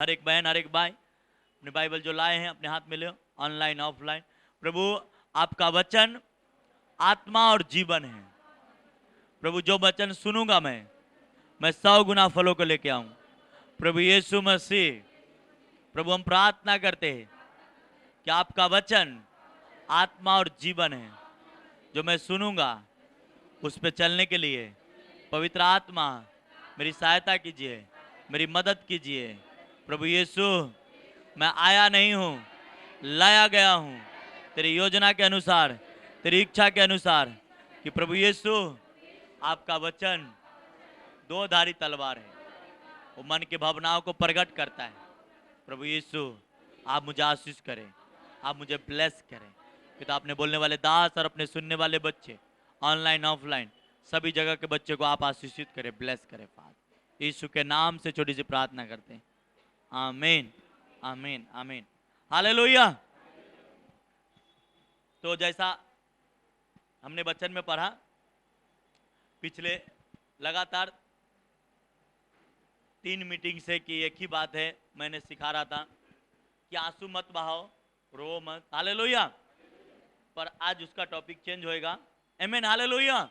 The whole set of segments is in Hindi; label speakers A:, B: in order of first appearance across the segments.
A: हर एक बहन, हर एक भाई अपने बाइबल जो लाए हैं अपने हाथ में ले, ऑनलाइन ऑफलाइन। प्रभु आपका वचन आत्मा और जीवन है। प्रभु जो वचन सुनूंगा मैं 100 गुना फलों को लेके आऊं। प्रभु यीशु मसीह, प्रभु हम प्रार्थना करते हैं कि आपका वचन आत्मा और जीवन है। जो मैं सुनूंगा उस पे चलने के लिए पवित्र आत्मा मेरी सहायता कीजिए, मेरी मदद कीजिए। प्रभु यीशु, मैं आया नहीं हूं, लाया गया हूं तेरी योजना के अनुसार, तेरी इच्छा के अनुसार। कि प्रभु यीशु आपका वचन दो धारी तलवार है, वो मन की भावनाओं को प्रकट करता है। प्रभु यीशु आप मुझे आशीष करें, आप मुझे ब्लेस करें। पिता अपने बोलने वाले दास और अपने सुनने वाले बच्चे ऑनलाइन ऑफलाइन सभी जगह के बच्चे को आप आशीषित करें, ब्लेस करें। फादर यीशु के नाम से छोटी सी प्रार्थना करते हैं, आमीन आमीन आमीन। हालेलुया। तो जैसा हमने वचन में पढ़ा, पिछले लगातार 3 मीटिंग से कि एक ही बात है मैंने सिखा रहा था कि आंसू मत बहाओ, रो मत। हालेलुया। पर आज उसका टॉपिक चेंज होएगा। आमीन। हालेलुया।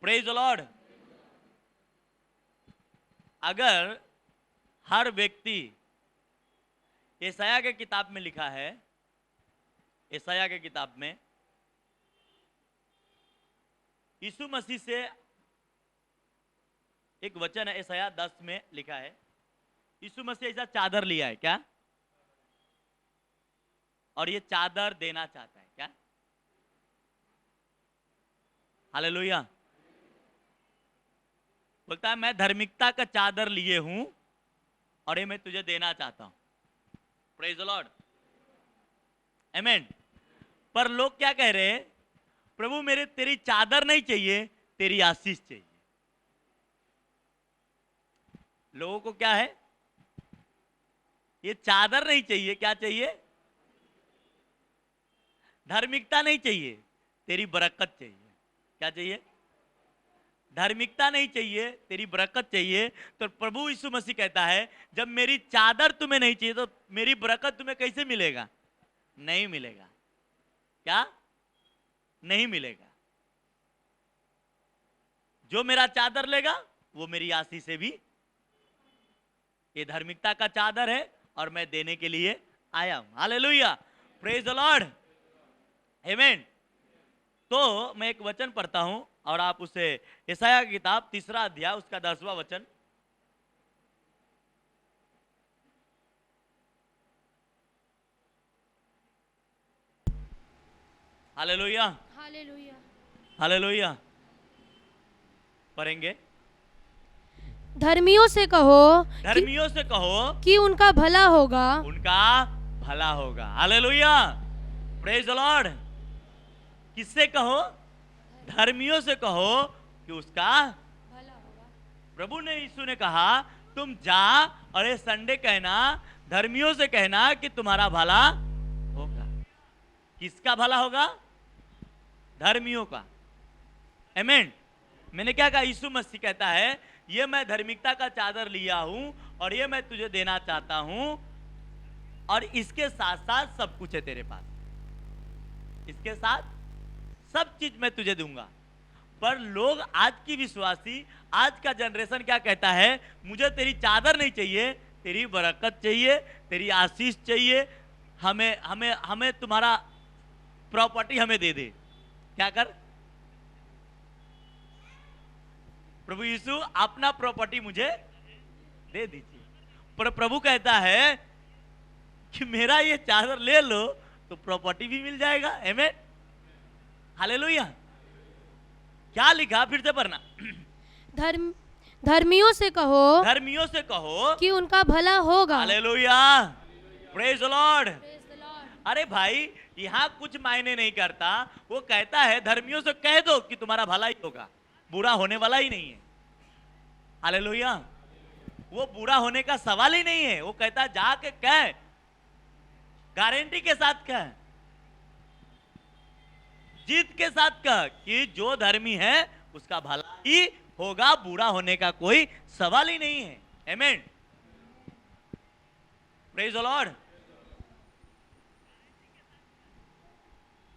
A: Praise the Lord. अगर हर व्यक्ति, यशायाह के किताब में लिखा है, यशायाह के किताब में यीशु मसीह से एक वचन है, यशायाह 10 में लिखा है, यीशु मसीह ऐसा चादर लिया है क्या, और ये चादर देना चाहता है क्या। हालेलुया। बोलता है मैं धार्मिकता का चादर लिए हूं और ये मैं तुझे देना चाहता हूं। Praise the Lord. आमीन। पर लोग क्या कह रहे हैं, प्रभु मेरे तेरी चादर नहीं चाहिए, तेरी आशीष चाहिए। लोगों को क्या है, ये चादर नहीं चाहिए, क्या चाहिए, धार्मिकता नहीं चाहिए, तेरी बरकत चाहिए। क्या चाहिए, धार्मिकता नहीं चाहिए, तेरी बरकत चाहिए। तो प्रभु यीशु मसीह कहता है जब मेरी चादर तुम्हें नहीं चाहिए तो मेरी बरकत तुम्हें कैसे मिलेगा, नहीं मिलेगा। क्या, नहीं मिलेगा। जो मेरा चादर लेगा वो मेरी आशीष से भी, ये धार्मिकता का चादर है और मैं देने के लिए आया हूं। हालेलुया। Praise the Lord. आमीन। तो मैं एक वचन पढ़ता हूं और आप उसे, यशायाह की किताब 3 अध्याय उसका 10वां वचन। Hallelujah
B: hallelujah.
A: हालेलुया। पढ़ेंगे।
B: धर्मियों से कहो,
A: धर्मियों से कहो
B: कि उनका भला होगा,
A: उनका भला होगा। हालेलुया। Praise the Lord. किससे कहो, धर्मियों से कहो कि उसका
B: भला होगा।
A: प्रभु ने, यीशु ने कहा तुम जा और ये संडे कहना, धर्मियों से कहना कि तुम्हारा भला होगा। किसका भला होगा, धर्मियों का। आमीन। मैंने क्या कहा, यीशु मसीह कहता है ये मैं धार्मिकता का चादर लिया हूं और ये मैं तुझे देना चाहता हूं, और इसके साथ साथ सब कुछ है तेरे पास, इसके साथ सब चीज मैं तुझे दूंगा। पर लोग, आज की विश्वासी, आज का जनरेशन क्या कहता है, मुझे तेरी चादर नहीं चाहिए, तेरी बरकत चाहिए, तेरी आशीष चाहिए। हमें हमें हमें तुम्हारा प्रॉपर्टी हमें दे दे। क्या कर, प्रभु यीशु अपना प्रॉपर्टी मुझे दे दीजिए। पर प्रभु कहता है कि मेरा ये चादर ले लो तो प्रॉपर्टी भी मिल जाएगा। आमीन। हालेलुया। क्या लिखा, फिर से पढ़ना।
B: धर्मियों से कहो,
A: धर्मियों से कहो
B: कि उनका भला होगा।
A: हालेलुया। Praise the Lord. अरे भाई, यहाँ कुछ मायने नहीं करता। वो कहता है धर्मियों से कह दो कि तुम्हारा भला ही होगा, बुरा होने वाला ही नहीं है। हालेलुया। वो बुरा होने का सवाल ही नहीं है। वो कहता है जाके कह, गारंटी के साथ कह, जीत के साथ कह कि जो धर्मी है उसका भला ही होगा, बुरा होने का कोई सवाल ही नहीं है। आमीन। Praise the Lord,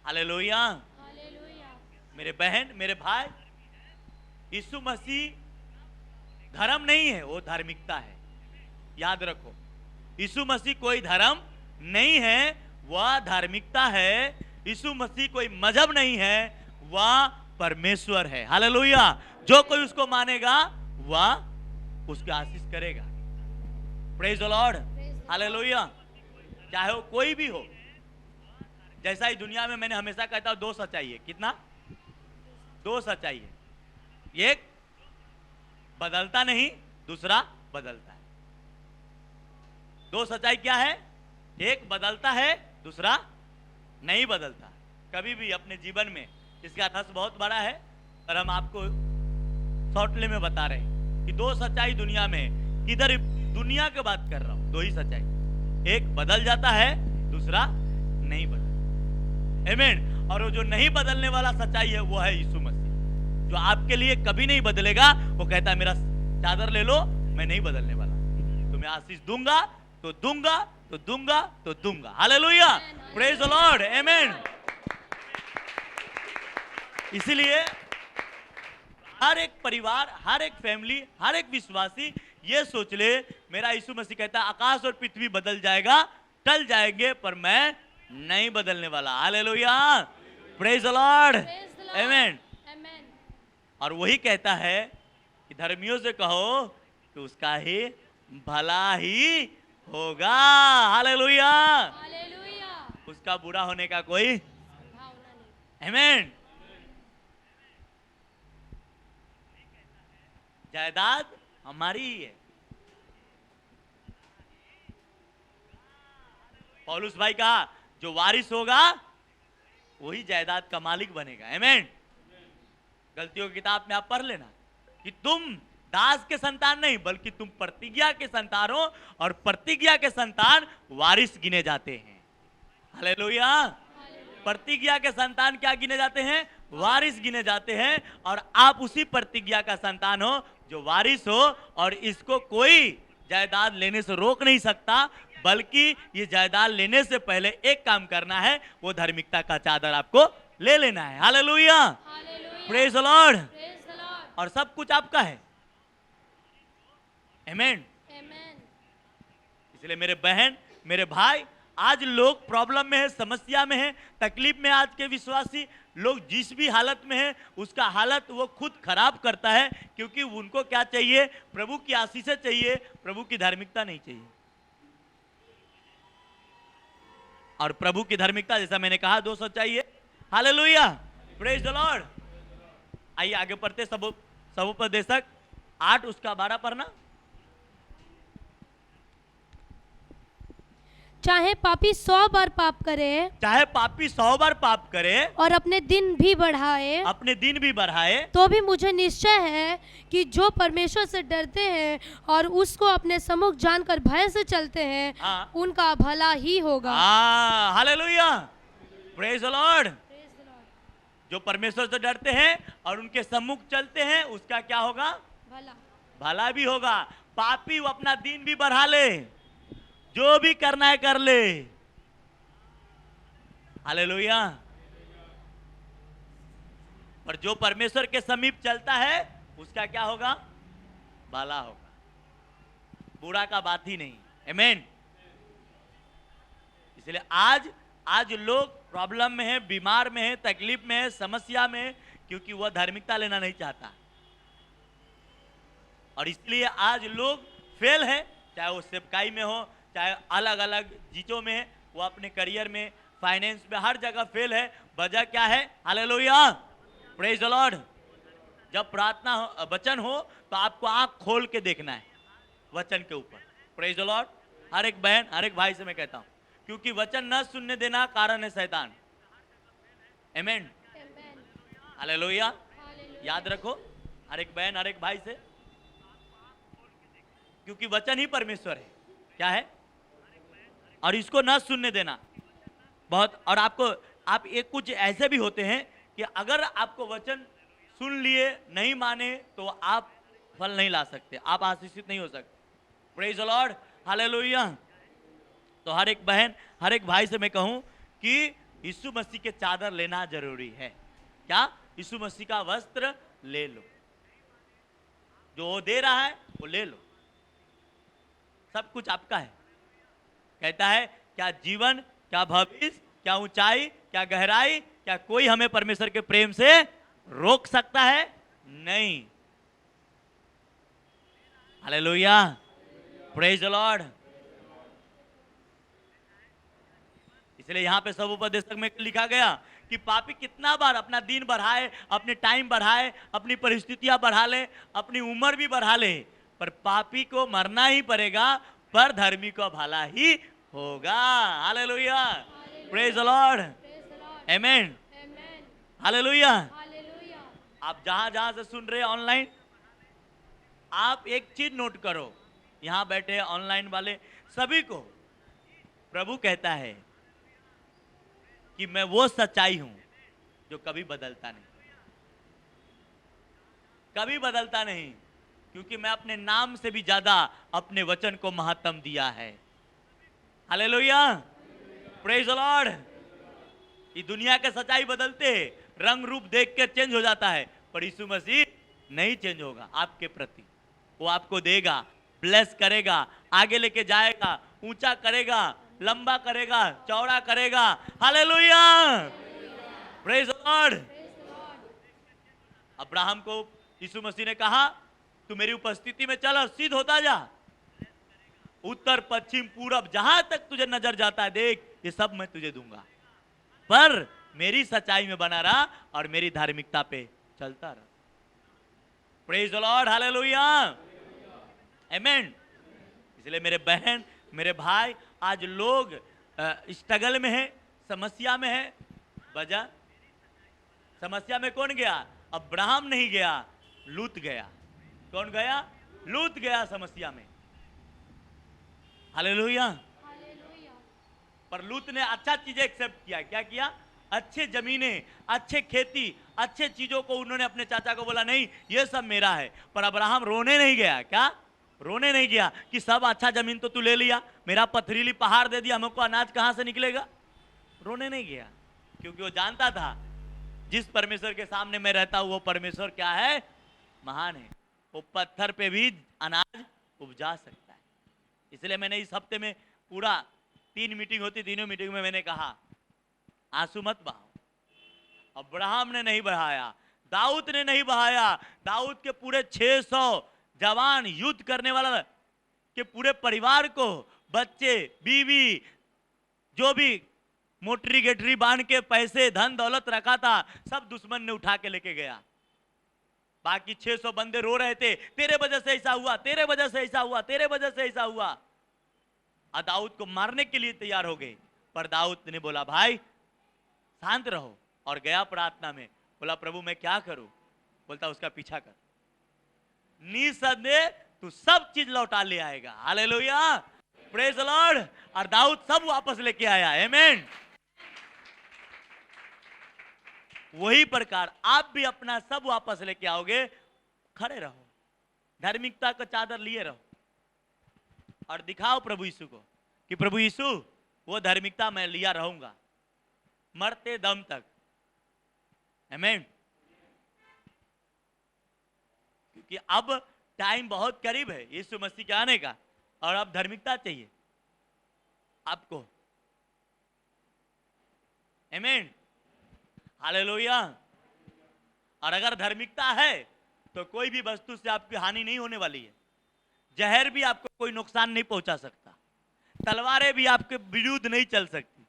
A: hallelujah.
B: Hallelujah.
A: मेरे बहन, मेरे भाई, यीशु मसीह धर्म नहीं है, वो धार्मिकता है। याद रखो, यीशु मसीह कोई धर्म नहीं है, वह धार्मिकता है। यीशु मसीह कोई मजहब नहीं है, वह परमेश्वर है। हालेलुया। जो कोई उसको मानेगा वह उसकी आशीष करेगा। Praise the Lord, hallelujah. चाहे वो कोई भी हो, जैसा ही दुनिया में मैंने हमेशा कहता हूं, दो सच्चाई है। कितना? दो सच्चाई है। एक बदलता नहीं, दूसरा बदलता है। दो सच्चाई क्या है? एक बदलता है, दूसरा नहीं बदलता। कभी भी अपने जीवन में, इसका अर्थ बहुत बड़ा है, पर हम आपको शॉर्टली में बता रहे हैं कि दो सच्चाई दुनिया में, किधर दुनिया की बात कर रहा हूं, दो ही सच्चाई। एक बदल जाता है, दूसरा नहीं बदलता। आमीन। और वो जो नहीं बदलने वाला सच्चाई है वो है यीशु मसीह, जो आपके लिए कभी नहीं बदलेगा। वो कहता है मेरा चादर ले लो, मैं नहीं बदलने वाला, तुम्हें आशीष दूंगा तो दूंगा तो दूंगा तो दूंगा। हालेलुया, प्रेज द लॉर्ड, आमीन। इसीलिए हर एक परिवार, हर एक फैमिली, हर एक विश्वासी ये सोच ले, मेरा यीशु मसीह कहता है आकाश और पृथ्वी बदल जाएगा, टल जाएंगे, पर मैं नहीं बदलने वाला। हालेलुया, प्रेज द लॉर्ड, आमीन। और वही कहता है कि धर्मियों से कहो कि उसका ही भला ही होगा। Hallelujah,
B: hallelujah.
A: उसका बुरा होने का कोई
B: भावना नहीं।
A: आमीन। जायदाद हमारी ही है। पौलुस भाई कहा जो वारिस होगा वही जायदाद का मालिक बनेगा। आमीन। गलतियों की किताब में आप पढ़ लेना कि तुम दास के संतान नहीं, बल्कि तुम प्रतिज्ञा के संतान हो, और प्रतिज्ञा के संतान वारिस गिने जाते हैं। हालेलुया। प्रतिज्ञा के संतान क्या गिने जाते हैं? वारिस गिने जाते हैं। और आप उसी प्रतिज्ञा का संतान हो जो वारिस हो, और इसको कोई जायदाद लेने से रोक नहीं सकता, बल्कि ये जायदाद लेने से पहले एक काम करना है, वो धार्मिकता का चादर आपको ले लेना है। Hallelujah, praise the Lord. और सब कुछ आपका है। आमीन। इसलिए मेरे बहन, मेरे भाई, आज लोग प्रॉब्लम में है, समस्या में है, तकलीफ में। आज के विश्वासी लोग जिस भी हालत में है, उसका हालत वो खुद खराब करता है, क्योंकि उनको क्या चाहिए? प्रभु की आशीषें चाहिए, प्रभु की धार्मिकता नहीं चाहिए। और प्रभु की धार्मिकता, जैसा मैंने कहा, दो सच्चाई है। Hallelujah, praise the Lord. आइए आगे पढ़ते। समुपदेशक 8 उसका 12 पढ़ना।
B: चाहे पापी 100 बार पाप करे,
A: चाहे पापी 100 बार पाप करे
B: और अपने दिन भी बढ़ाए,
A: अपने दिन भी बढ़ाए,
B: तो भी मुझे निश्चय है कि जो परमेश्वर से डरते हैं और उसको अपने सम्मुख जानकर भय से चलते हैं,
A: हाँ।
B: उनका भला ही होगा।
A: Hallelujah, praise the Lord. जो परमेश्वर से डरते हैं और उनके सम्मुख चलते हैं, उसका क्या होगा?
B: भला।
A: भला भी होगा। पापी वो अपना दिन भी बढ़ा ले, जो भी करना है कर ले। हालेलुया। और जो परमेश्वर के समीप चलता है, उसका क्या होगा? भला होगा, बुरा का बात ही नहीं। आमीन। इसलिए आज लोग प्रॉब्लम में है, बीमार में है, तकलीफ में है, समस्या में है, क्योंकि वह धार्मिकता लेना नहीं चाहता। और इसलिए आज लोग फेल है, चाहे वो सेवकाई में हो, चाहे अलग अलग चीजों में, वो अपने करियर में, फाइनेंस में, हर जगह फेल है। वजह क्या है? Hallelujah, praise the Lord. जब प्रार्थना हो, वचन हो, तो आपको आंख खोल के देखना है वचन के ऊपर। Praise the Lord. हर एक बहन, हर एक भाई से मैं कहता हूं, क्योंकि वचन न सुनने देना कारण है शैतान। आमीन, हालेलुया। याद रखो, हर एक बहन, हर एक भाई से, क्योंकि वचन ही परमेश्वर है। क्या है? और इसको न सुनने देना बहुत। और आप एक कुछ ऐसे भी होते हैं कि अगर आपको वचन सुन लिए, नहीं माने, तो आप फल नहीं ला सकते, आप आशीषित नहीं हो सकते। Praise the Lord, hallelujah. तो हर एक बहन, हर एक भाई से मैं कहूं कि यीशु मसीह के चादर लेना जरूरी है। क्या? यीशु मसीह का वस्त्र ले लो, जो वो दे रहा है वो ले लो, सब कुछ आपका है। कहता है क्या जीवन, क्या भविष्य, क्या ऊंचाई, क्या गहराई, क्या कोई हमें परमेश्वर के प्रेम से रोक सकता है? नहीं। Hallelujah, praise the Lord. इसलिए यहां पे सब उपदेशक में लिखा गया कि पापी कितना बार अपना दिन बढ़ाए, अपने टाइम बढ़ाए, अपनी परिस्थितियां बढ़ा ले, अपनी उम्र भी बढ़ा ले, पर पापी को मरना ही पड़ेगा, पर धर्मी को भला ही होगा। Hallelujah, praise the Lord, amen, hallelujah. आप जहां जहां से सुन रहे हैं ऑनलाइन, आप एक चीज नोट करो, यहां बैठे ऑनलाइन वाले सभी को प्रभु कहता है कि मैं वो सच्चाई हूं जो कभी बदलता नहीं, कभी बदलता नहीं, क्योंकि मैं अपने नाम से भी ज्यादा अपने वचन को महत्व दिया है। Hallelujah, praise the Lord. ये दुनिया के सच्चाई बदलते हैं, रंग रूप देख के चेंज हो जाता है, पर यीशु मसीह नहीं चेंज होगा आपके प्रति। वो आपको देगा, ब्लेस करेगा, आगे लेके जाएगा, ऊंचा करेगा, लंबा करेगा, चौड़ा करेगा। Hallelujah, praise the Lord. Abraham को यीशु मसीह ने कहा तू मेरी उपस्थिति में चल और सिद्ध होता जा, उत्तर पश्चिम पूरब जहां तक तुझे नजर जाता है देख, ये सब मैं तुझे दूंगा, पर मेरी सच्चाई में बना रहा और मेरी धार्मिकता पे चलता रहा। प्रेज द लॉर्ड, हालेलुया, आमेन। इसलिए मेरे बहन, मेरे भाई, आज लोग स्ट्रगल में है, समस्या में है। वजह, समस्या में कौन गया? अब्राहम नहीं गया, लूत गया। कौन गया? लूत गया समस्या में। हालेलुया। पर लूत ने अच्छा चीजें एक्सेप्ट किया। क्या किया? अच्छे जमीनें, अच्छे खेती, अच्छे चीजों को उन्होंने अपने चाचा को बोला नहीं ये सब मेरा है। पर अब्राहम रोने नहीं गया। क्या? रोने नहीं गया कि सब अच्छा जमीन तो तू ले लिया, मेरा पथरीली पहाड़ दे दिया, हमको अनाज कहां से निकलेगा। रोने नहीं गया, क्योंकि वो जानता था जिस परमेश्वर के सामने मैं रहता हूं वो परमेश्वर क्या है? महान है। वो पत्थर पे भी अनाज उपजा सकता है। इसलिए मैंने इस हफ्ते में पूरा 3 मीटिंग होती, तीनों मीटिंग में मैंने कहा आंसू मत बहाओ। अब्राहम ने नहीं बहाया, दाऊद ने नहीं बहाया। दाऊद के पूरे 600 जवान, युद्ध करने वाला के पूरे परिवार को, बच्चे, बीवी, जो भी मोटरी गेटरी बांध के पैसे, धन दौलत रखा था, सब दुश्मन ने उठा के लेके गया। बाकी 600 बंदे रो रहे थे, तेरे वजह से ऐसा हुआ, तेरे वजह से ऐसा हुआ, तेरे वजह से ऐसा हुआ। और दाऊद को मारने के लिए तैयार हो गए। पर दाऊद ने बोला भाई शांत रहो, और गया प्रार्थना में, बोला प्रभु मैं क्या करूं? बोलता उसका पीछा कर, निसंदेह तू सब चीज लौटा ले आएगा। Hallelujah, praise the Lord. और दाऊद सब वापस लेके आया। आमेन। वही प्रकार आप भी अपना सब वापस लेके आओगे। खड़े रहो, धार्मिकता का चादर लिए रहो, और दिखाओ प्रभु यीशु को कि प्रभु यीशु वो धार्मिकता मैं लिया रहूंगा मरते दम तक। आमेन। क्योंकि अब टाइम बहुत करीब है यीशु मसीह के आने का, और अब धार्मिकता चाहिए आपको। आमेन, हालेलुया। और अगर धार्मिकता है तो कोई भी वस्तु से आपकी हानि नहीं होने वाली है। जहर भी आपको कोई नुकसान नहीं पहुंचा सकता, तलवारें भी आपके विरुद्ध नहीं चल सकती।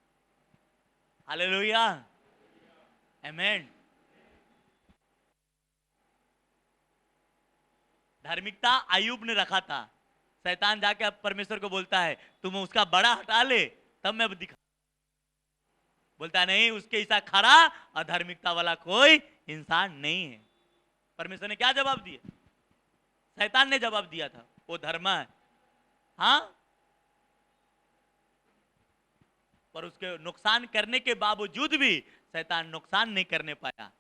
A: हालेलुया, आमेन। धार्मिकता अय्यूब ने रखा था। शैतान जाके अब परमेश्वर को बोलता है तुम उसका बड़ा हटा ले तब मैं दिखा। बोलता नहीं, उसके ऐसा खरा और धार्मिकता वाला कोई इंसान नहीं है। परमेश्वर ने क्या जवाब दिया? शैतान ने जवाब दिया था वो धर्म है। हाँ, पर उसके नुकसान करने के बावजूद भी शैतान नुकसान नहीं करने पाया,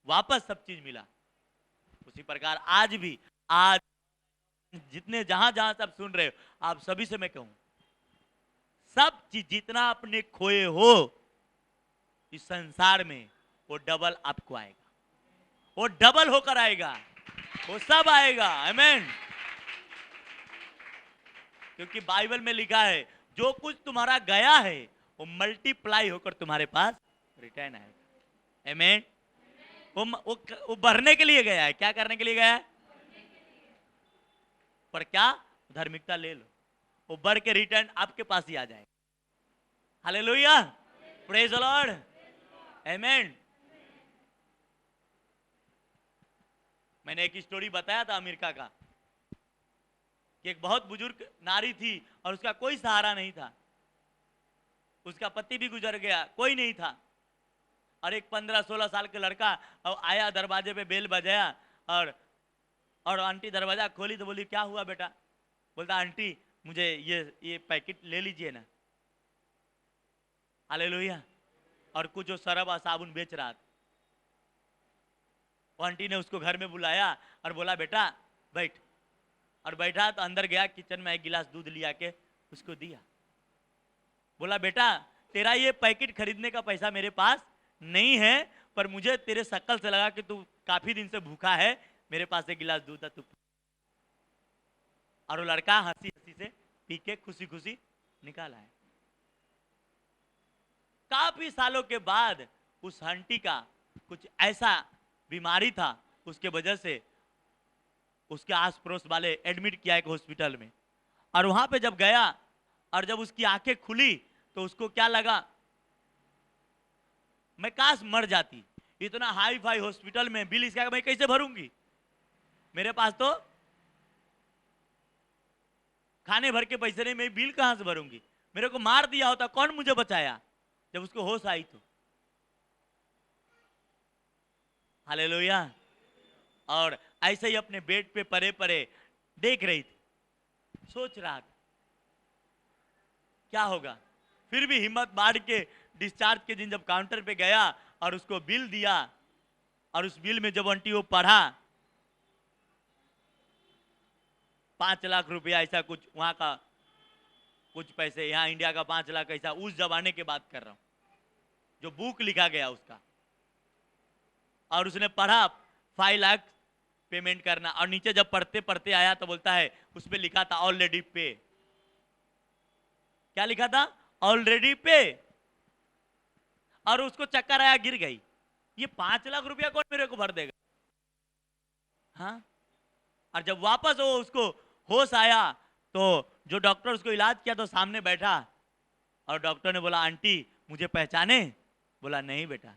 A: वापस सब चीज मिला। उसी प्रकार आज भी, आज जितने जहां जहां सब सुन रहे हो, आप सभी से मैं कहूं सब चीज जितना आपने खोए हो इस संसार में, वो डबल आपको आएगा, वो डबल होकर आएगा, वो सब आएगा। आमीन। क्योंकि बाइबल में लिखा है जो कुछ तुम्हारा गया है वो मल्टीप्लाई होकर तुम्हारे पास रिटर्न आएगा। आमीन। वो बढ़ने के लिए गया है। क्या करने के लिए गया है? पर क्या? धार्मिकता ले लो, वो बढ़ के रिटर्न आपके पास ही आ जाएगा। हालेलुया, प्रेज द लॉर्ड, आमीन। मैंने एक स्टोरी बताया था अमेरिका का कि एक बहुत बुजुर्ग नारी थी और उसका कोई सहारा नहीं था। उसका पति भी गुजर गया, कोई नहीं था। और एक 15-16 साल का लड़का आया, दरवाजे पे बेल बजाया और आंटी दरवाजा खोली तो बोली क्या हुआ बेटा? बोलता आंटी मुझे ये पैकेट ले लीजिए ना। हालेलुया। और कुछ जो सरब और साबुन बेच रहा था, वो आंटी ने उसको घर में बुलाया और बोला बेटा बैठ। और बैठा तो अंदर गया, किचन में एक गिलास दूध लिया के उसको दिया। बोला बेटा तेरा ये पैकेट खरीदने का पैसा मेरे पास नहीं है, पर मुझे तेरे शक्ल से लगा कि तू काफी दिन से भूखा है, मेरे पास एक गिलास दूध है, तू। और वो लड़का हंसी हंसी से पी के खुशी खुशी निकाला है। काफी सालों के बाद उस आंटी का कुछ ऐसा बीमारी था, उसके वजह से उसके आस पड़ोस वाले एडमिट किया एक हॉस्पिटल में। और वहां पे जब गया और जब उसकी आंखें खुली तो उसको क्या लगा, मैं काश मर जाती। इतना हाई फाई हॉस्पिटल में बिल इसका मैं कैसे भरूंगी? मेरे पास तो खाने भर के पैसे नहीं, मैं बिल कहां से भरूंगी? मेरे को मार दिया होता, कौन मुझे बचाया? जब उसको होश आई तो। हालेलुया। और ऐसे ही अपने बेड पे परे परे देख रही थी, सोच रहा था क्या होगा। फिर भी हिम्मत बांध के डिस्चार्ज के दिन जब काउंटर पे गया और उसको बिल दिया, और उस बिल में जब आंटी वो पढ़ा 5 लाख रुपया ऐसा कुछ, वहां का कुछ पैसे, यहाँ इंडिया का 5 लाख ऐसा, उस जमाने की बात कर रहा हूं जो बुक लिखा गया उसका। और उसने पढ़ा 5 लाख पेमेंट करना, और नीचे जब पढ़ते पढ़ते आया तो बोलता है उसमें लिखा था ऑलरेडी पे। क्या लिखा था? ऑलरेडी पे। और उसको चक्कर आया, गिर गई। ये 5 लाख रुपया कौन मेरे को भर देगा? हाँ। और जब वापस वो उसको होश आया तो जो डॉक्टर उसको इलाज किया तो सामने बैठा, और डॉक्टर ने बोला आंटी मुझे पहचाने? बोला नहीं बेटा,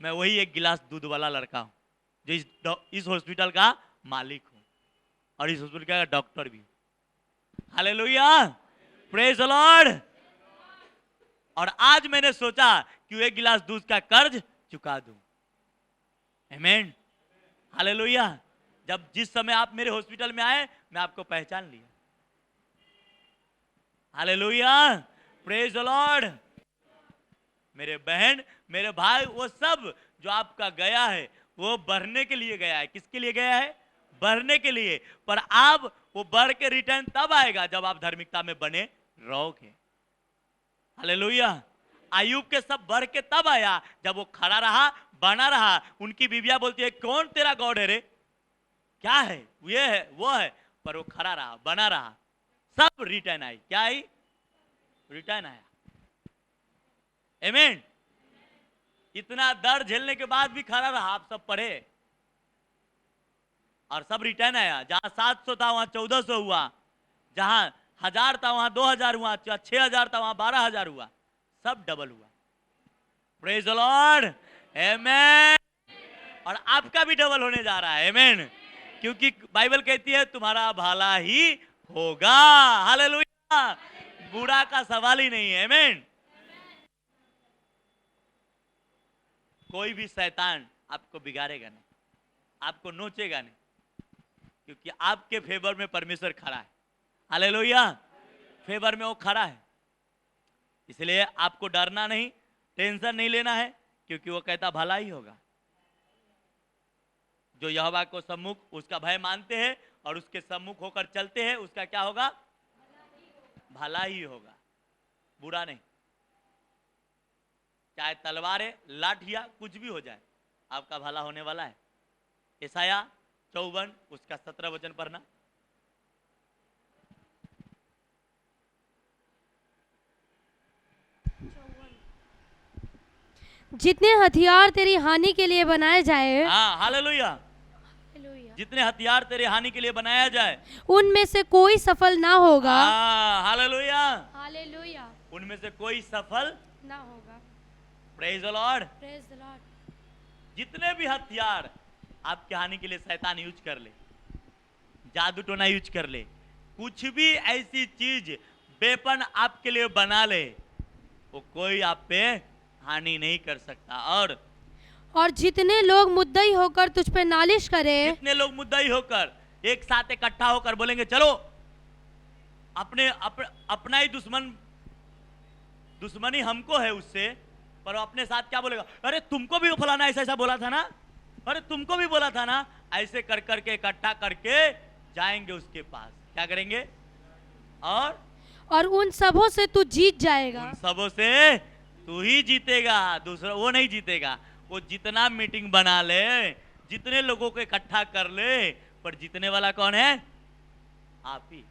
A: मैं वही एक गिलास दूध वाला लड़का हूं जो इस हॉस्पिटल का मालिक हूं और इस हॉस्पिटल का डॉक्टर भी। Hallelujah, praise the Lord. और आज मैंने सोचा कि एक गिलास दूध का कर्ज चुका दूं। आमीन। हालेलुया। जब जिस समय आप मेरे हॉस्पिटल में आए मैं आपको पहचान लिया। Hallelujah, praise the Lord. मेरे बहन, मेरे भाई, वो सब जो आपका गया है वो बढ़ने के लिए गया है। किसके लिए गया है? बढ़ने के लिए। पर आप वो बढ़ के रिटर्न तब आएगा जब आप धार्मिकता में बने रहोगे। हालेलुया। आयुब के सब बढ़ के तब आया जब वो खड़ा रहा, बना रहा। उनकी बीवियां बोलती है कौन तेरा गॉड है रे? क्या है? ये है, वो है। पर वो खड़ा रहा, बना रहा, सब रिटर्न आई। क्या आई? रिटर्न आया। आमीन। इतना दर्द झेलने के बाद भी खड़ा रहा। आप सब पढ़े और सब रिटर्न आया। जहां 700 था वहां 1400 हुआ, जहां 1000 था वहां 2000 हुआ, 6000 था वहां 12000 हुआ, सब डबल हुआ। प्रेज द लॉर्ड, आमेन। और आपका भी डबल होने जा रहा है। आमेन। क्योंकि बाइबल कहती है तुम्हारा भला ही होगा। हालेलुया। बुरा का सवाल ही नहीं है। आमेन। कोई भी शैतान आपको बिगाड़ेगा नहीं, आपको नोचेगा नहीं, क्योंकि आपके फेवर में परमेश्वर खड़ा है। हालेलुया। फेवर में वो खड़ा है, इसलिए आपको डरना नहीं, टेंशन नहीं लेना है, क्योंकि वो कहता भला ही होगा। जो यहोवा को सम्मुख उसका भय मानते हैं और उसके सम्मुख होकर चलते हैं, उसका क्या होगा? भला ही होगा। बुरा नहीं, चाहे तलवारें लाठियां कुछ भी हो जाए, आपका भला होने वाला है। यशाया 54 उसका 17 वचन पढ़ना।
B: जितने हथियार तेरी हानि के लिए बनाए जाए,
A: हाँ हालेलुया, जितने हथियार तेरे हानि के लिए बनाया जाए
B: उनमें से कोई सफल ना होगा।
A: हाँ हालेलुया,
B: हालेलुया,
A: उनमें से कोई सफल
B: ना होगा।
A: Praise the Lord.
B: Praise the Lord.
A: जितने भी हथियार आपकी हानि के लिए शैतान यूज कर ले, जादू टोना यूज कर ले, कुछ भी ऐसी चीज वेपन आपके लिए बना ले, वो कोई आप पे हानि नहीं कर सकता।
B: और जितने लोग मुद्दई होकर तुझ पे नालिश करें,
A: जितने लोग मुद्दई होकर एक साथ इकट्ठा होकर बोलेंगे चलो अपना ही दुश्मनी हमको है उससे, पर वो अपने साथ क्या बोलेगा, अरे तुमको भी वो फलाना ऐसा ऐसा बोला था ना, अरे तुमको भी बोला था ना, ऐसे कर करके इकट्ठा करके जाएंगे उसके पास। क्या करेंगे? और
B: उन सबों से तू जीत जाएगा।
A: उन सबों से तू ही जीतेगा, दूसरा वो नहीं जीतेगा। वो जितना मीटिंग बना ले, जितने लोगों को इकट्ठा कर ले, पर जीतने वाला कौन है? आप ही।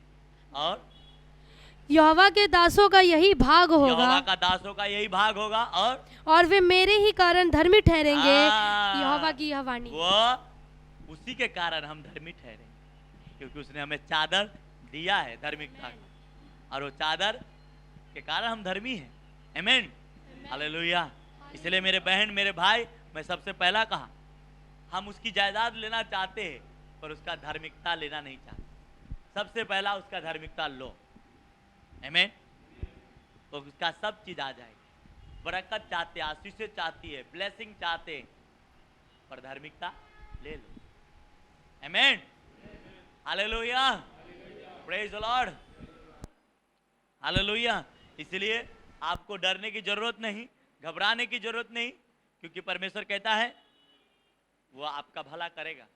A: और
B: यहोवा के दासों का यही भाग होगा।
A: यहोवा का दासों का यही भाग होगा।
B: और वे मेरे ही कारण धर्मी ठहरेंगे।
A: हाँ।
B: यहोवा की यह वाणी।
A: वो उसी के कारण हम धर्मी ठहरेंगे, क्योंकि उसने हमें चादर दिया है धार्मिकता का, और वो चादर के कारण हम धर्मी हैं। आमीन, हालेलुया। इसलिए मेरे बहन मेरे भाई, मैं सबसे पहला कहा, हम उसकी जायदाद लेना चाहते हैं पर उसका धार्मिकता लेना नहीं चाहते। सबसे पहला उसका धार्मिकता लो, आमीन, तो उसका सब चीज आ जाएगी। बरकत चाहते, आशीष चाहती है, ब्लेसिंग चाहते, पर धार्मिकता ले लो। आमीन, hallelujah, praise the Lord, hallelujah. इसलिए आपको डरने की जरूरत नहीं, घबराने की जरूरत नहीं, क्योंकि परमेश्वर कहता है वो आपका भला करेगा।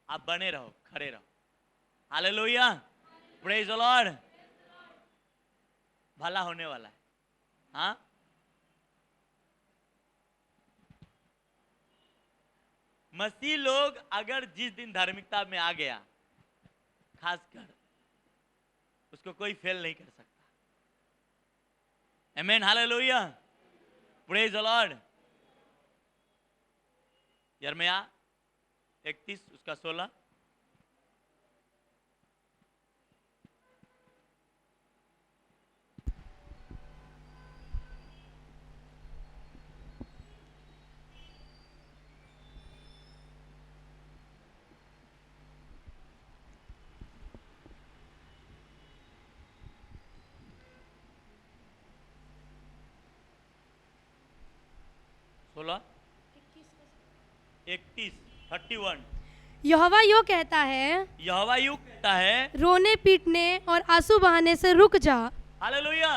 A: आप बने रहो, खड़े रहो। Hallelujah, praise the Lord. भला होने वाला है। हाँ, मसीह लोग अगर जिस दिन धार्मिकता में आ गया, खासकर उसको कोई फेल नहीं कर सकता। आमीन, हालेलुया, प्रेज द लॉर्ड। यिर्मयाह 31 उसका 16। सोलह 31 31।
B: यहोवा यो कहता है,
A: यहोवा यूं कहता है,
B: रोने पीटने और आंसू बहाने से रुक जा।
A: हालेलुया,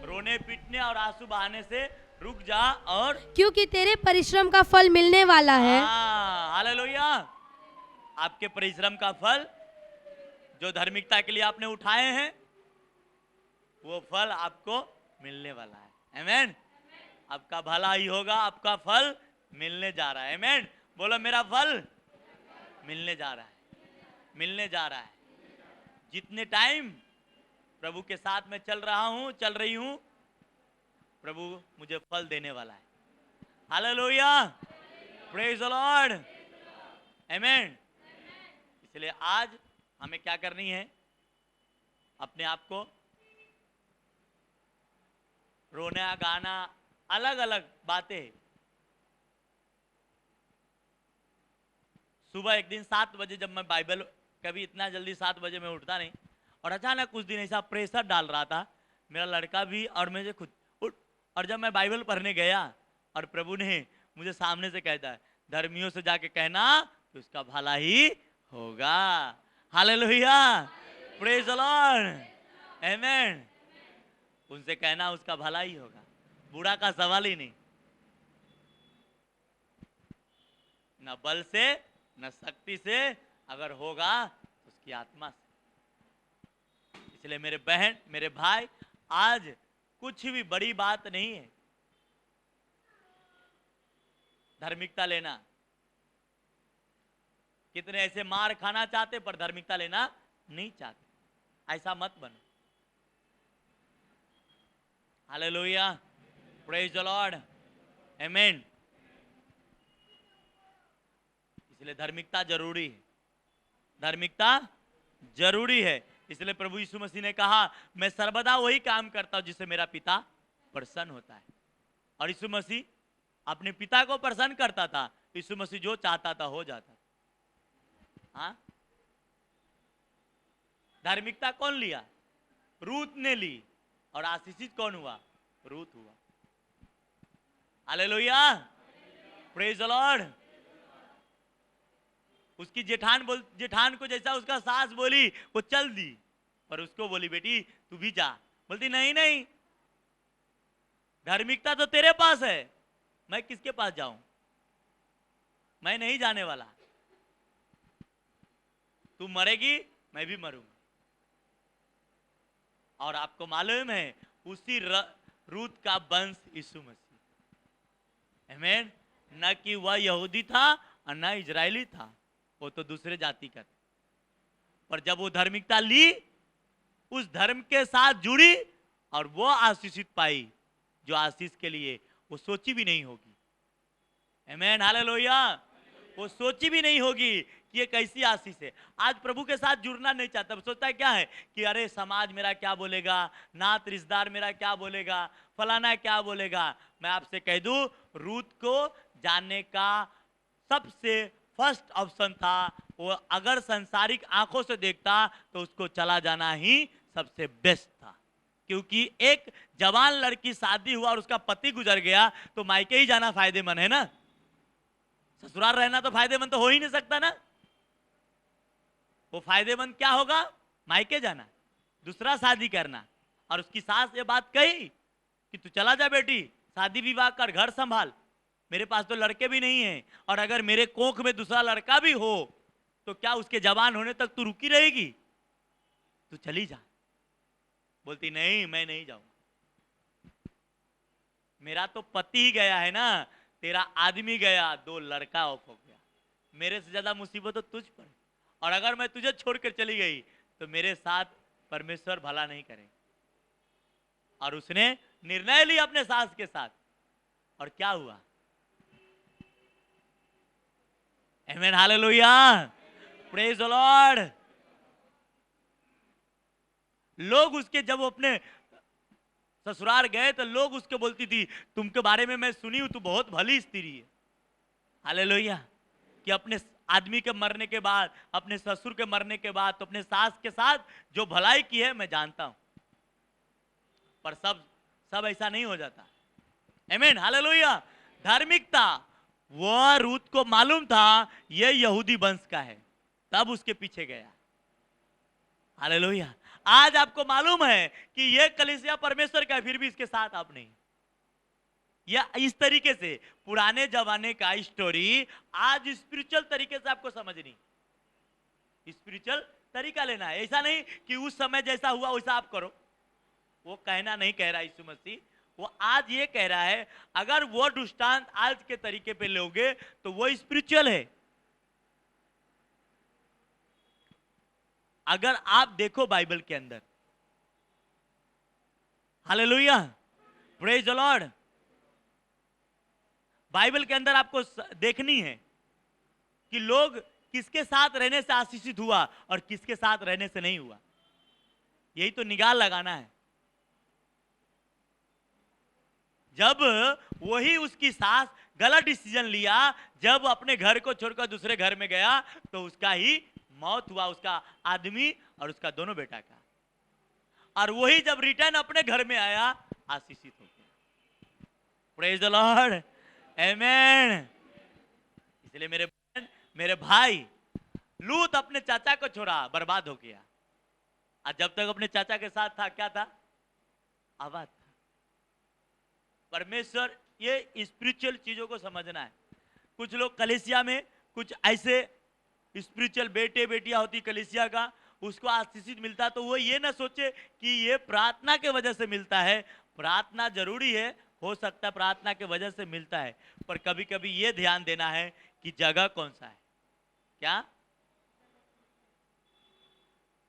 A: रोने पीटने और आंसू बहाने से रुक जा, और
B: क्योंकि तेरे परिश्रम का फल मिलने वाला है।
A: हालेलुया, आपके परिश्रम का फल जो धार्मिकता के लिए आपने उठाए हैं, वो फल आपको मिलने वाला है। आमीन, आपका भला ही होगा, आपका फल मिलने जा रहा है। आमीन, बोलो मेरा फल मिलने जा रहा है, मिलने जा रहा है। जितने टाइम प्रभु के साथ में चल रहा हूं, चल रही हूं, प्रभु मुझे फल देने वाला है। हालेलुया, प्रेज द लॉर्ड, आमीन। इसलिए आज हमें क्या करनी है? अपने आप को रोना गाना, अलग अलग बातें। सुबह एक दिन 7 बजे जब मैं बाइबल, कभी इतना जल्दी 7 बजे मैं उठता नहीं, और अचानक कुछ दिन ऐसा प्रेशर डाल रहा था मेरा लड़का भी और मुझे खुद उठ, और जब मैं बाइबल पढ़ने गया और प्रभु ने मुझे सामने से कहता है, धर्मियों से जाके कहना कि उसका भला ही होगा। हालेलुया, प्रेज द लॉर्ड, आमीन। उनसे कहना उसका भला ही होगा, बुरा का सवाल ही नहीं। न बल से न शक्ति से, अगर होगा तो उसकी आत्मा से। इसलिए मेरे बहन, मेरे भाई, आज कुछ भी बड़ी बात नहीं है धार्मिकता लेना। कितने ऐसे मार खाना चाहते पर धार्मिकता लेना नहीं चाहते। ऐसा मत बनो। हालेलुया, प्रेज द लॉर्ड, आमीन। इसलिए धार्मिकता जरूरी है, धार्मिकता जरूरी है। इसलिए प्रभु यीशु मसीह ने कहा, मैं सर्वदा वही काम करता हूं जिससे मेरा पिता प्रसन्न होता है। और यीशु मसीह अपने पिता को प्रसन्न करता था। यीशु मसीह जो चाहता था हो जाता था। हाँ, धार्मिकता कौन लिया? रूत ने ली। और आशीषित कौन हुआ? रूत हुआ। Hallelujah, praise the Lord. उसकी जेठान को जैसा उसका सास बोली वो चल दी, पर उसको बोली बेटी तू भी जा। बोलती नहीं नहीं, धार्मिकता तो तेरे पास है, मैं किसके पास जाऊं? मैं नहीं जाने वाला। तू मरेगी, मैं भी मरूंगा। और आपको मालूम है उसी रूत का वंश यीशु मसीह। आमीन। न कि वह यहूदी था और न इजरायली था, वो तो दूसरे जाति का था। पर जब वो धार्मिकता ली, उस धर्म के साथ जुड़ी और वो आशीषित पाई जो आशीष के लिए वो सोची भी नहीं होगी। आमीन, हालेलुया। वो सोची भी नहीं होगी कि ये कैसी आशीष है। आज प्रभु के साथ जुड़ना नहीं चाहता, सोचता है क्या है कि अरे समाज मेरा क्या बोलेगा, नात रिश्तेदार मेरा क्या बोलेगा, फलाना क्या बोलेगा। मैं आपसे कह दूं, रूत को जानने का सबसे फर्स्ट ऑप्शन था, वो अगर सांसारिक आंखों से देखता तो उसको चला जाना ही सबसे बेस्ट था। क्योंकि एक जवान लड़की शादी हुआ और उसका पति गुजर गया तो मायके ही जाना फायदेमंद है ना। ससुराल रहना तो फायदेमंद तो हो ही नहीं सकता ना। वो फायदेमंद क्या होगा? मायके जाना, दूसरा शादी करना। और उसकी सास ये बात कही कि तू चला जा बेटी, शादी विवाह कर, घर संभाल, मेरे पास तो लड़के भी नहीं है, और अगर मेरे कोख में दूसरा लड़का भी हो तो क्या उसके जवान होने तक तू रुकी रहेगी? तू चली जा। बोलती नहीं, मैं नहीं जाऊंगा, मेरा तो पति ही गया है ना, तेरा आदमी गया, 2 लड़का ऑफ हो गया, मेरे से ज्यादा मुसीबत तो तुझ पर। और अगर मैं तुझे छोड़कर चली गई तो मेरे साथ परमेश्वर भला नहीं करे। और उसने निर्णय लिया अपने सास के साथ, और क्या हुआ? आमीन, हालेलुया, प्रेज द लॉर्ड। लोग उसके, जब वो अपने ससुराल गए तो लोग उसके बोलती थी, तुमके बारे में मैं सुनी हूं, तू बहुत भली स्त्री है। हालेलुया। कि अपने आदमी के मरने के बाद, अपने ससुर के मरने के बाद तो अपने सास के साथ जो भलाई की है मैं जानता हूं। पर सब ऐसा नहीं हो जाता। आमीन, हालेलुया। धार्मिकता, वह रूत को मालूम था यह यहूदी वंश का है, तब उसके पीछे गया। हालेलुया। आज आपको मालूम है कि यह कलीसिया परमेश्वर का है, फिर भी इसके साथ आप नहीं। या इस तरीके से पुराने जमाने का स्टोरी आज स्पिरिचुअल तरीके से आपको समझनी, स्पिरिचुअल तरीका लेना है। ऐसा नहीं कि उस समय जैसा हुआ वैसा आप करो, वो कहना नहीं कह रहा यीशु मसीह। वो आज ये कह रहा है, अगर वो दृष्टांत आज के तरीके पे लोगे तो वो स्पिरिचुअल है। अगर आप देखो बाइबल के अंदर, hallelujah, praise the Lord, Bible के अंदर आपको देखनी है कि लोग किसके साथ रहने से आशीषित हुआ और किसके साथ रहने से नहीं हुआ। यही तो निगाह लगाना है। जब वही उसकी सास गलत डिसीजन लिया, जब अपने घर को छोड़कर दूसरे घर में गया तो उसका ही मौत हुआ, उसका आदमी और उसका दोनों बेटा का। और वही जब रिटर्न अपने घर में आया, आशीषित हो गया। प्रेज द लॉर्ड, आमीन। इसलिए मेरे बहन, मेरे भाई, लूत अपने चाचा को छोड़ा, बर्बाद हो गया। और जब तक अपने चाचा के साथ था, क्या था? आबाद था। परमेश्वर, ये स्पिरिचुअल चीजों को समझना है। कुछ लोग कलीसिया में, कुछ ऐसे स्पिरिचुअल बेटे बेटियां होती कलीसिया का, उसको आशीषित मिलता है, तो वो ये ना सोचे कि ये प्रार्थना के वजह से मिलता है। प्रार्थना जरूरी है, हो सकता है प्रार्थना के वजह से मिलता है, पर कभी कभी ये ध्यान देना है कि जगह कौन सा है। क्या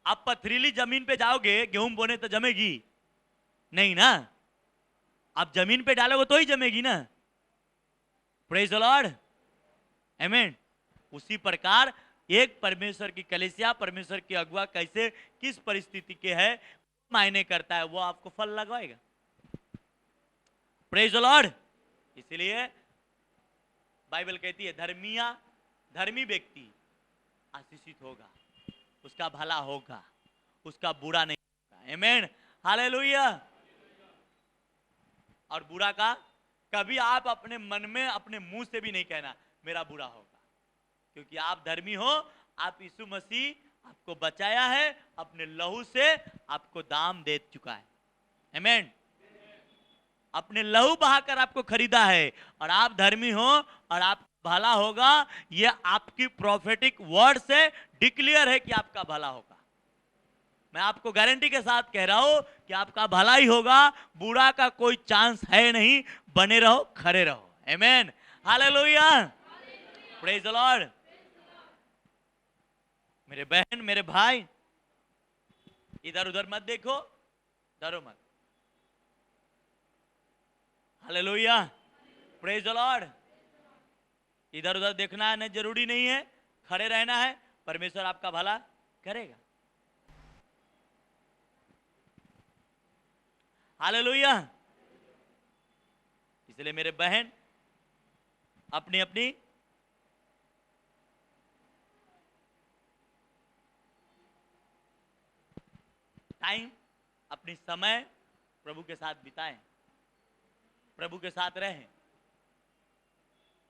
A: आप पथरीली जमीन पे जाओगे गेहूं बोने तो जमेगी नहीं ना, आप जमीन पे डालोगे तो ही जमेगी ना। प्रेज द लॉर्ड, आमीन। उसी प्रकार एक परमेश्वर की कलीसिया, परमेश्वर की अगुआ कैसे किस परिस्थिति के है मायने करता है, वो आपको फल लगवाएगा। Praise the Lord. इसलिए बाइबल कहती है धर्मी व्यक्ति आशीषित होगा, उसका भला होगा, उसका बुरा नहीं होगा। आमीन, हालेलुया। और बुरा का कभी आप अपने मन में अपने मुंह से भी नहीं कहना मेरा बुरा होगा, क्योंकि आप धर्मी हो, आप यीशु मसीह आपको बचाया है, अपने लहू से आपको दाम दे चुका है। आमीन, अपने लहू बहाकर आपको खरीदा है, और आप धर्मी हो और आप भला होगा, ये आपकी प्रोफेटिक वर्ड से डिक्लेयर है कि आपका भला होगा। मैं आपको गारंटी के साथ कह रहा हूं कि आपका भला ही होगा, बुरा का कोई चांस है नहीं। बने रहो, खड़े रहो। आमीन, हालेलुया, प्रेज द लॉर्ड। मेरे बहन, मेरे भाई, इधर उधर मत देखो, डरो मत। Hallelujah, praise the Lord. इधर उधर देखना है नहीं, जरूरी नहीं है, खड़े रहना है, परमेश्वर आपका भला करेगा। हालेलुया। इसलिए मेरे बहन अपनी अपनी टाइम, अपनी समय प्रभु के साथ बिताएं, प्रभु के साथ रहें।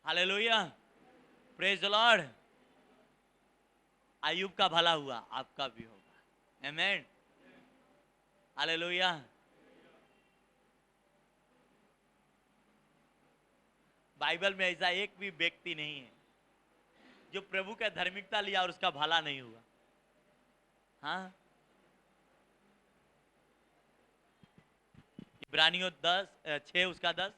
A: Hallelujah, praise the Lord. Ayyub का भला हुआ, आपका भी होगा। आमीन, हालेलुया। बाइबल में ऐसा एक भी व्यक्ति नहीं है जो प्रभु का धार्मिकता लिया और उसका भला नहीं हुआ। हाँ, इब्रानियों 10:6 उसका 10।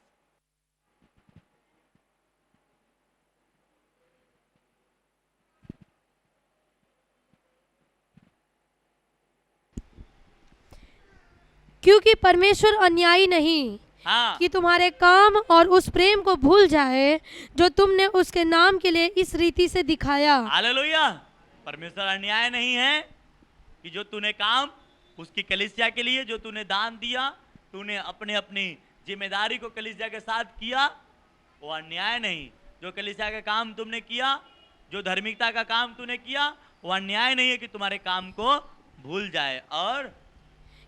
B: क्योंकि परमेश्वर अन्यायी नहीं
A: हाँ,
B: कि तुम्हारे काम और उस प्रेम को भूल जाए जो तुमने उसके नाम के लिए इस रीति से दिखाया।
A: हालेलुया। परमेश्वर अन्याय नहीं है कि जो तूने काम उसकी कलीसिया के लिए जो तूने दान दिया, तूने अपने अपनी जिम्मेदारी को कलीसिया के साथ किया, वो अन्याय नहीं। जो कलीसिया का काम तुमने किया, जो धार्मिकता का काम तूने किया, वो अन्याय नहीं है कि तुम्हारे काम को भूल जाए, और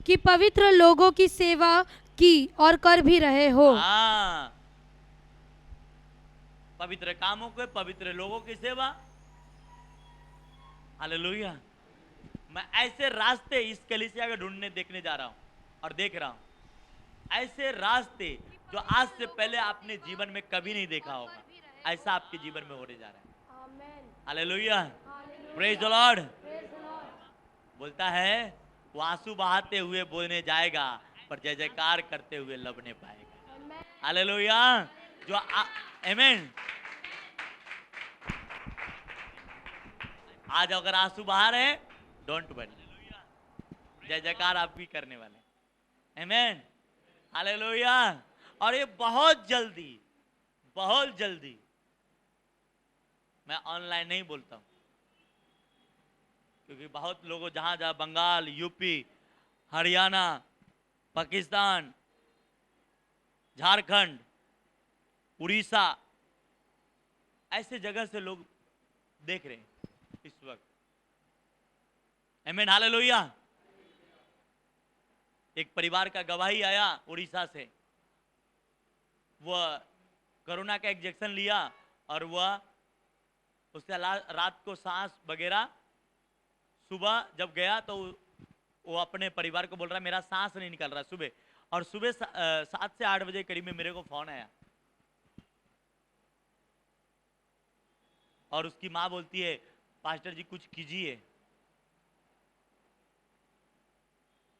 B: कि पवित्र लोगों की सेवा की और कर भी रहे हो।
A: हाँ, पवित्र कामों के, पवित्र लोगों की सेवा। हालेलुया। मैं ऐसे रास्ते इस कलीसिया को ढूंढने देखने जा रहा हूं और देख रहा हूं, ऐसे रास्ते जो आज से पहले आपने जीवन में कभी नहीं देखा होगा, ऐसा आपके जीवन में होने जा रहा है। Hallelujah, praise the Lord. बोलता है वो आंसू बहाते हुए बोलने जाएगा, पर जय जयकार करते हुए लबने पाएगा। हालेलुया, जो आमीन। आज अगर आंसू बहा रहे हैं, डोंट वरी, जय जयकार आप भी करने वाले। आमीन, हालेलुया। और ये बहुत जल्दी, बहुत जल्दी, मैं ऑनलाइन नहीं बोलता हूं, क्योंकि बहुत लोगों जहां जहां बंगाल, यूपी, हरियाणा, पाकिस्तान, झारखंड, उड़ीसा, ऐसे जगह से लोग देख रहे हैं इस वक्त। आमीन, हालेलुया। एक परिवार का गवाही आया उड़ीसा से, वह कोरोना का इंजेक्शन लिया और वह उससे रात को सांस वगैरह, सुबह जब गया तो वो अपने परिवार को बोल रहा है मेरा सांस नहीं निकल रहा सुबह, और सुबह 7 से 8 बजे करीब में मेरे को फोन आया और उसकी माँ बोलती है पास्टर जी कुछ कीजिए।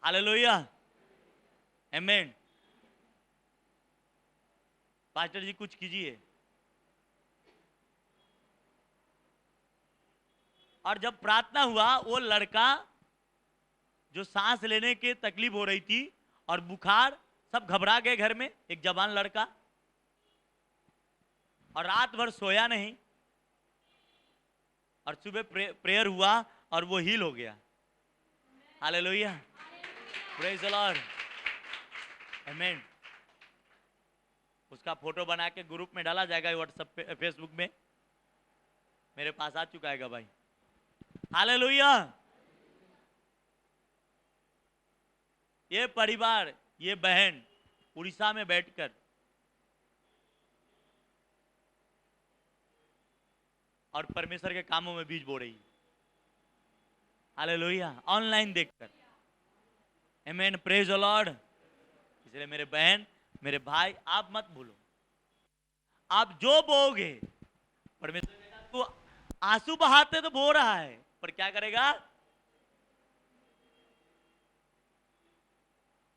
A: हालेलुया, आमीन। पास्टर जी कुछ कीजिए। और जब प्रार्थना हुआ, वो लड़का जो सांस लेने की तकलीफ हो रही थी और बुखार, सब घबरा गए घर में, एक जवान लड़का, और रात भर सोया नहीं, और सुबह प्रेयर हुआ और वो हील हो गया। हालेलुया, प्रेज द लॉर्ड, आमीन। उसका फोटो बना के ग्रुप में डाला जाएगा, व्हाट्सएप पे, फेसबुक में। मेरे पास आ चुका है भाई। हालेलुया। ये परिवार, ये बहन उड़ीसा में बैठकर और परमेश्वर के कामों में बीज बो रही है। हालेलुया, ऑनलाइन देखकर, आमीन, प्रेज द लॉर्ड। इसलिए मेरे बहन, मेरे भाई, आप मत भूलो, आप जो बोगे, परमेश्वर को आंसू बहाते तो बो रहा है, पर क्या करेगा?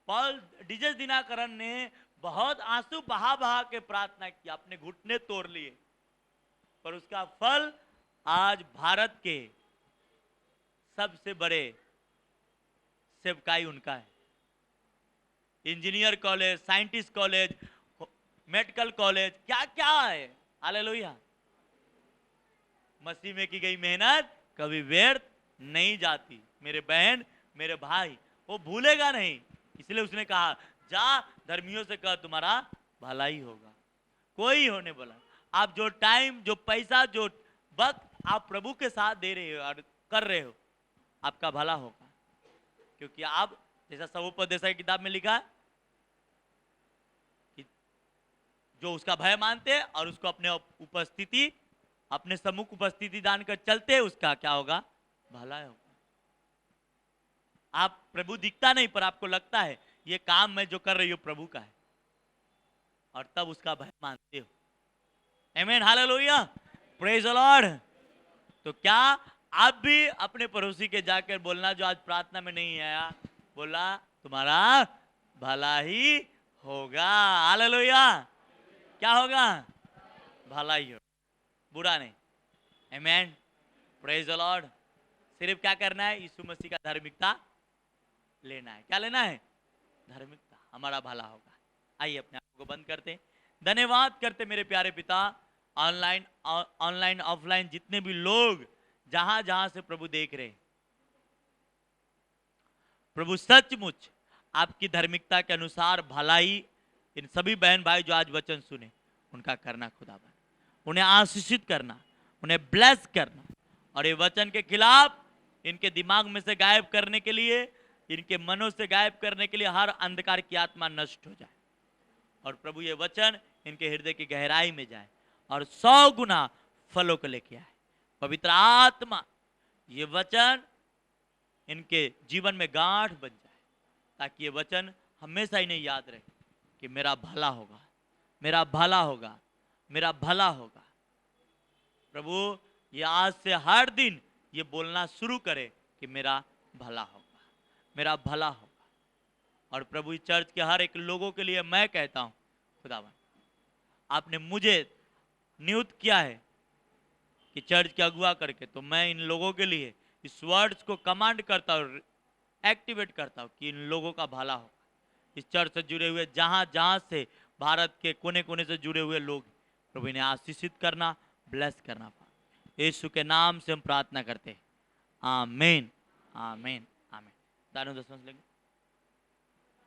A: पॉल डीजे दिनाकरण ने बहुत आंसू बहा बहा के प्रार्थना की, अपने घुटने तोड़ लिए, पर उसका फल आज भारत के सबसे बड़े सेवकाई उनका है। Engineer college, scientist college, medical college, क्या क्या है। हालेलुया, मसीह में की गई मेहनत कभी व्यर्थ नहीं जाती। मेरे बहन, मेरे भाई, वो भूलेगा नहीं। इसलिए उसने कहा, जा धर्मियों से कह तुम्हारा भला ही होगा। कोई होने वाला, आप जो टाइम, जो पैसा, जो वक्त आप प्रभु के साथ दे रहे हो और कर रहे हो, आपका भला होगा। क्योंकि आप, जैसा सवोपदेशक की किताब में लिखा है कि जो उसका भय मानते हैं और उसको अपने उपस्थिति, अपने सम्मुख उपस्थिति दान कर चलते हैं, उसका क्या होगा? भला होगा। आप प्रभु दिखता नहीं, पर आपको लगता है ये काम मैं जो कर रही हूं प्रभु का है, और तब उसका भय मानते हो। आमीन, हालेलुया, प्रेज द लॉर्ड। तो क्या आप भी अपने पड़ोसी के जाकर बोलना, जो आज प्रार्थना में नहीं आया, बोला तुम्हारा भला ही होगा। हालेलुया, क्या होगा? भला ही होगा, बुरा नहीं। आमीन, प्रेज द लॉर्ड। सिर्फ क्या करना है? यीशु मसीह का धार्मिकता लेना है। क्या लेना है? धार्मिकता, हमारा भला होगा। आइए अपने आप को बंद करते हैं, धन्यवाद करते मेरे प्यारे पिता। ऑनलाइन ऑफलाइन जितने भी लोग जहां जहां से प्रभु देख रहे हैं, प्रभु सचमुच आपकी धार्मिकता के अनुसार भलाई इन सभी बहन भाई जो आज वचन सुने, उनका करना खुदावन, उन्हें आशीषित करना, उन्हें ब्लेस करना, और ये वचन के खिलाफ इनके दिमाग में से गायब करने के लिए, इनके मनों से गायब करने के लिए हर अंधकार की आत्मा नष्ट हो जाए, और प्रभु ये वचन इनके हृदय की गहराई में जाए और 100 गुना फलों को लेके आए। पवित्र आत्मा ये वचन इनके जीवन में गांठ बन जाए, ताकि ये वचन हमेशा इन्हें याद रहे कि मेरा भला होगा, मेरा भला होगा, मेरा भला होगा। प्रभु ये आज से हर दिन ये बोलना शुरू करे कि मेरा भला होगा, मेरा भला होगा। और प्रभु चर्च के हर एक लोगों के लिए मैं कहता हूं, खुदावन आपने मुझे नियुक्त किया है कि चर्च के अगुवा करके, तो मैं इन लोगों के लिए इस वर्ड्स को कमांड करता हूँ, एक्टिवेट करता हूँ कि इन लोगों का भला हो। इस चर्च से जुड़े हुए जहां जहां से भारत के कोने कोने से जुड़े हुए लोग, प्रभु इन्हें आशीषित करना, ब्लेस करना। यीशु के नाम से हम प्रार्थना करते हैं, आमीन, आमीन, आमीन। दानों दसवां लेंगे।